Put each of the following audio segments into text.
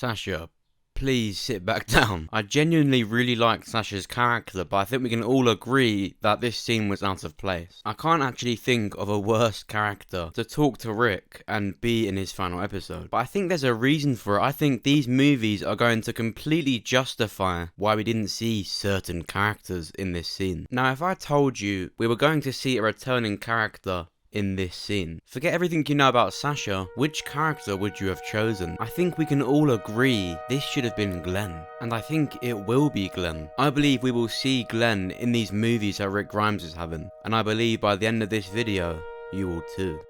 Sasha, please sit back down. I genuinely really like Sasha's character, but I think we can all agree that this scene was out of place. I can't actually think of a worse character to talk to Rick and be in his final episode. But I think there's a reason for it. I think these movies are going to completely justify why we didn't see certain characters in this scene. Now, if I told you we were going to see a returning character in this scene, forget everything you know about Sasha, which character would you have chosen? I think we can all agree this should have been Glenn, and I think it will be Glenn. I believe we will see Glenn in these movies that Rick Grimes is having, and I believe by the end of this video, you will too.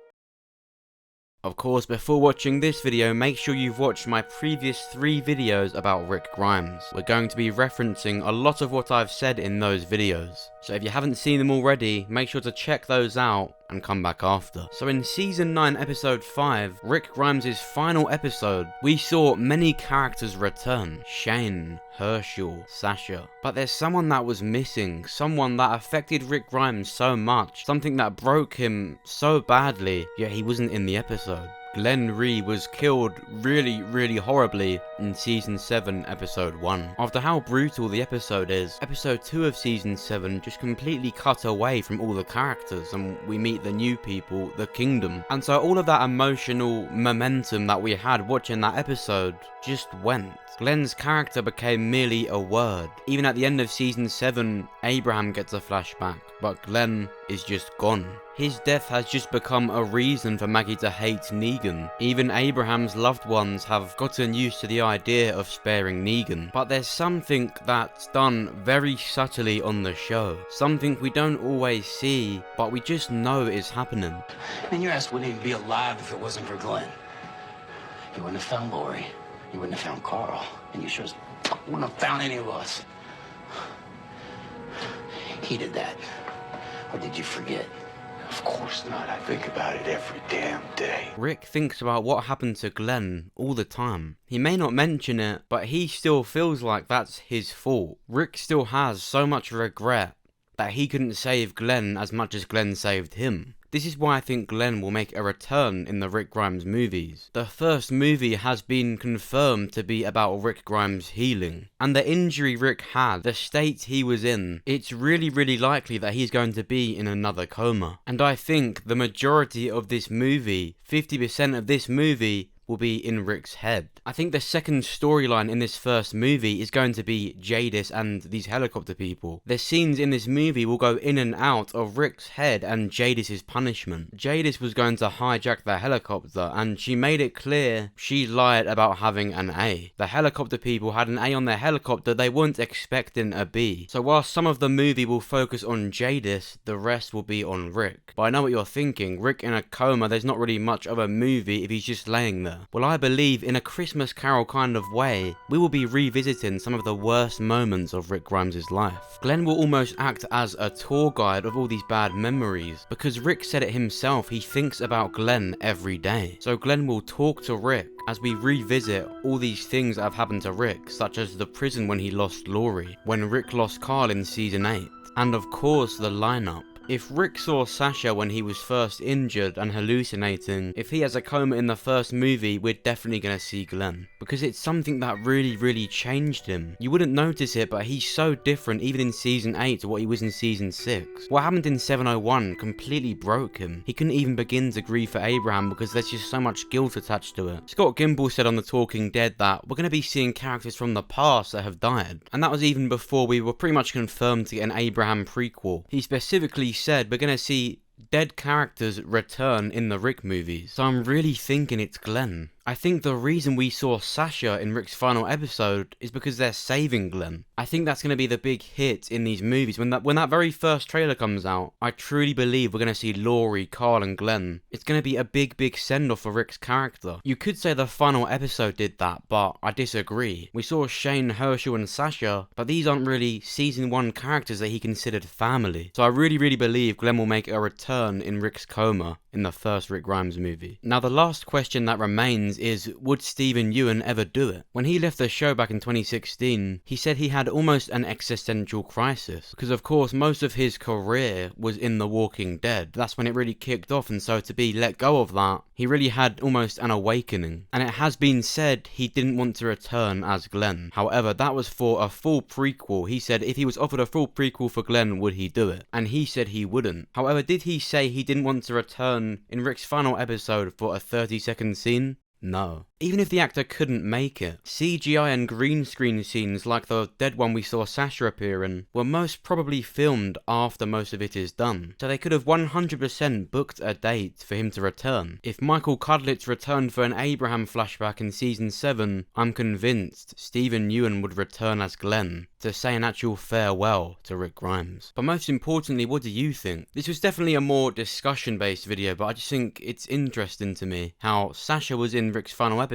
Of course, before watching this video, make sure you've watched my previous 3 videos about Rick Grimes. We're going to be referencing a lot of what I've said in those videos. So if you haven't seen them already, make sure to check those out and come back after. So in Season 9, Episode 5, Rick Grimes' final episode, we saw many characters return. Shane, Herschel, Sasha. But there's someone that was missing, someone that affected Rick Grimes so much, something that broke him so badly, yet he wasn't in the episode. Glenn Rhee was killed really horribly in Season 7, Episode 1. After how brutal the episode is, Episode 2 of Season 7 just completely cut away from all the characters and we meet the new people, the Kingdom. And so all of that emotional momentum that we had watching that episode just went. Glenn's character became merely a word. Even at the end of Season 7, Abraham gets a flashback, but Glenn is just gone. His death has just become a reason for Maggie to hate Negan. Even Abraham's loved ones have gotten used to the idea of sparing Negan. But there's something that's done very subtly on the show. Something we don't always see, but we just know is happening. Man, your ass wouldn't even be alive if it wasn't for Glenn. You wouldn't have found Lori. You wouldn't have found Carl. And you sure as wouldn't have found any of us. He did that. Or did you forget? Of course not. I think about it every damn day. Rick thinks about what happened to Glenn all the time. He may not mention it, but he still feels like that's his fault. Rick still has so much regret that he couldn't save Glenn as much as Glenn saved him. This is why I think Glenn will make a return in the Rick Grimes movies. The first movie has been confirmed to be about Rick Grimes healing. And the injury Rick had, the state he was in, it's really likely that he's going to be in another coma. And I think the majority of this movie, 50% of this movie, will be in Rick's head. I think the second storyline in this first movie is going to be Jadis and these helicopter people. The scenes in this movie will go in and out of Rick's head and Jadis' punishment. Jadis was going to hijack the helicopter and she made it clear she lied about having an A. The helicopter people had an A on their helicopter, they weren't expecting a B. So while some of the movie will focus on Jadis, the rest will be on Rick. But I know what you're thinking, Rick in a coma, there's not really much of a movie if he's just laying there. Well, I believe in a Christmas Carol kind of way, we will be revisiting some of the worst moments of Rick Grimes' life. Glenn will almost act as a tour guide of all these bad memories, because Rick said it himself, he thinks about Glenn every day. So Glenn will talk to Rick as we revisit all these things that have happened to Rick, such as the prison when he lost Lori, when Rick lost Carl in Season 8, and of course the lineup. If Rick saw Sasha when he was first injured and hallucinating, if he has a coma in the first movie, we're definitely going to see Glenn. Because it's something that really changed him. You wouldn't notice it, but he's so different even in Season 8 to what he was in Season 6. What happened in 701 completely broke him. He couldn't even begin to grieve for Abraham because there's just so much guilt attached to it. Scott Gimple said on The Talking Dead that we're going to be seeing characters from the past that have died. And that was even before we were pretty much confirmed to get an Abraham prequel. He specifically said we're going to see dead characters return in the Rick movies. So I'm really thinking it's Glenn. I think the reason we saw Sasha in Rick's final episode is because they're saving Glenn. I think that's going to be the big hit in these movies. When that very first trailer comes out, I truly believe we're going to see Lori, Carl and Glenn. It's going to be a big send-off for Rick's character. You could say the final episode did that, but I disagree. We saw Shane, Herschel and Sasha, but these aren't really Season 1 characters that he considered family. So I really believe Glenn will make a return in Rick's coma in the first Rick Grimes movie. Now the last question that remains questions is, would Steven Yeun ever do it? When he left the show back in 2016, he said he had almost an existential crisis, because of course most of his career was in The Walking Dead. That's when it really kicked off, and so to be let go of that, he really had almost an awakening. And it has been said he didn't want to return as Glenn. However, that was for a full prequel. He said if he was offered a full prequel for Glenn, would he do it? And he said he wouldn't. However, did he say he didn't want to return in Rick's final episode for a 30-second scene? No. Even if the actor couldn't make it, CGI and green screen scenes like the dead one we saw Sasha appear in were most probably filmed after most of it is done, so they could have 100% booked a date for him to return. If Michael Cudlitz returned for an Abraham flashback in season 7, I'm convinced Steven Yeun would return as Glenn to say an actual farewell to Rick Grimes. But most importantly, what do you think? This was definitely a more discussion based video, but I just think it's interesting to me how Sasha was in Rick's final episode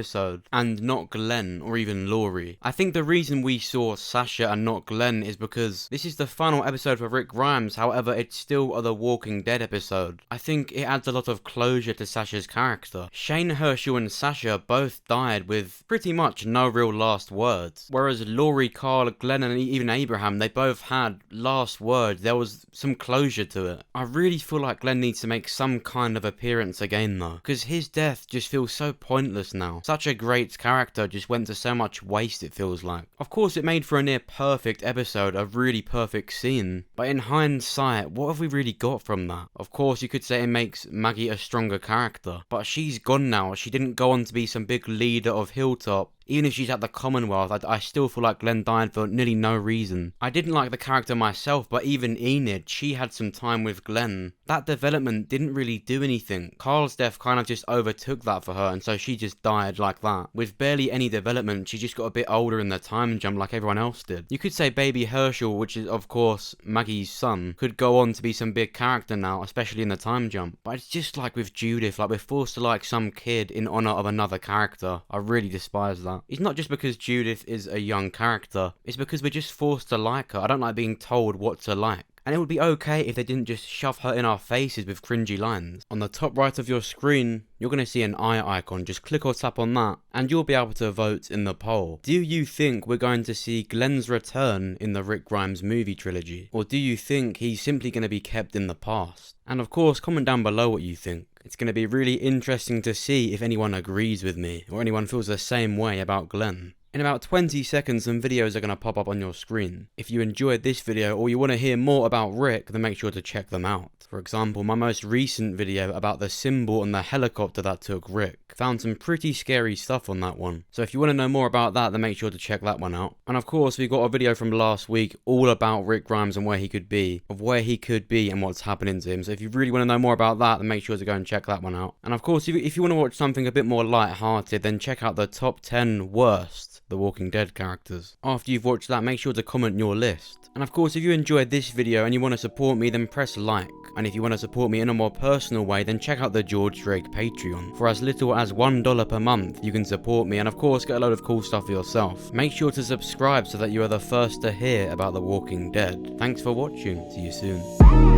and not Glenn or even Laurie. I think the reason we saw Sasha and not Glenn is because this is the final episode for Rick Grimes, however it's still a The Walking Dead episode. I think it adds a lot of closure to Sasha's character. Shane Herschel and Sasha both died with pretty much no real last words, whereas Laurie, Carl, Glenn and even Abraham, they both had last words. There was some closure to it. I really feel like Glenn needs to make some kind of appearance again though, because his death just feels so pointless now. Such a great character just went to so much waste, it feels like. Of course it made for a near perfect episode, a really perfect scene, but in hindsight, what have we really got from that? Of course you could say it makes Maggie a stronger character, but she's gone now. She didn't go on to be some big leader of Hilltop. Even if she's at the Commonwealth, I still feel like Glenn died for nearly no reason. I didn't like the character myself, but even Enid, she had some time with Glenn. That development didn't really do anything. Carl's death kind of just overtook that for her, and so she just died like that. With barely any development, she just got a bit older in the time jump like everyone else did. You could say baby Herschel, which is of course Maggie's son, could go on to be some big character now, especially in the time jump. But it's just like with Judith, like we're forced to like some kid in honor of another character. I really despise that. It's not just because Judith is a young character, it's because we're just forced to like her. I don't like being told what to like. And it would be okay if they didn't just shove her in our faces with cringy lines. On the top right of your screen, you're going to see an eye icon. Just click or tap on that, and you'll be able to vote in the poll. Do you think we're going to see Glenn's return in the Rick Grimes movie trilogy? Or do you think he's simply going to be kept in the past? And of course, comment down below what you think. It's going to be really interesting to see if anyone agrees with me, or anyone feels the same way about Glenn. In about 20 seconds, some videos are going to pop up on your screen. If you enjoyed this video or you want to hear more about Rick, then make sure to check them out. For example, my most recent video about the symbol and the helicopter that took Rick. Found some pretty scary stuff on that one. So if you want to know more about that, then make sure to check that one out. And of course, we got a video from last week all about Rick Grimes and where he could be, and what's happening to him. So if you really want to know more about that, then make sure to go and check that one out. And of course, if you want to watch something a bit more light-hearted, then check out the top 10 worst The Walking Dead characters. After you've watched that, make sure to comment your list. And of course, if you enjoyed this video and you want to support me, then press like. And if you want to support me in a more personal way, then check out the George Drake Patreon. For as little as $1 per month, you can support me and of course get a load of cool stuff for yourself. Make sure to subscribe so that you are the first to hear about The Walking Dead. Thanks for watching. See you soon.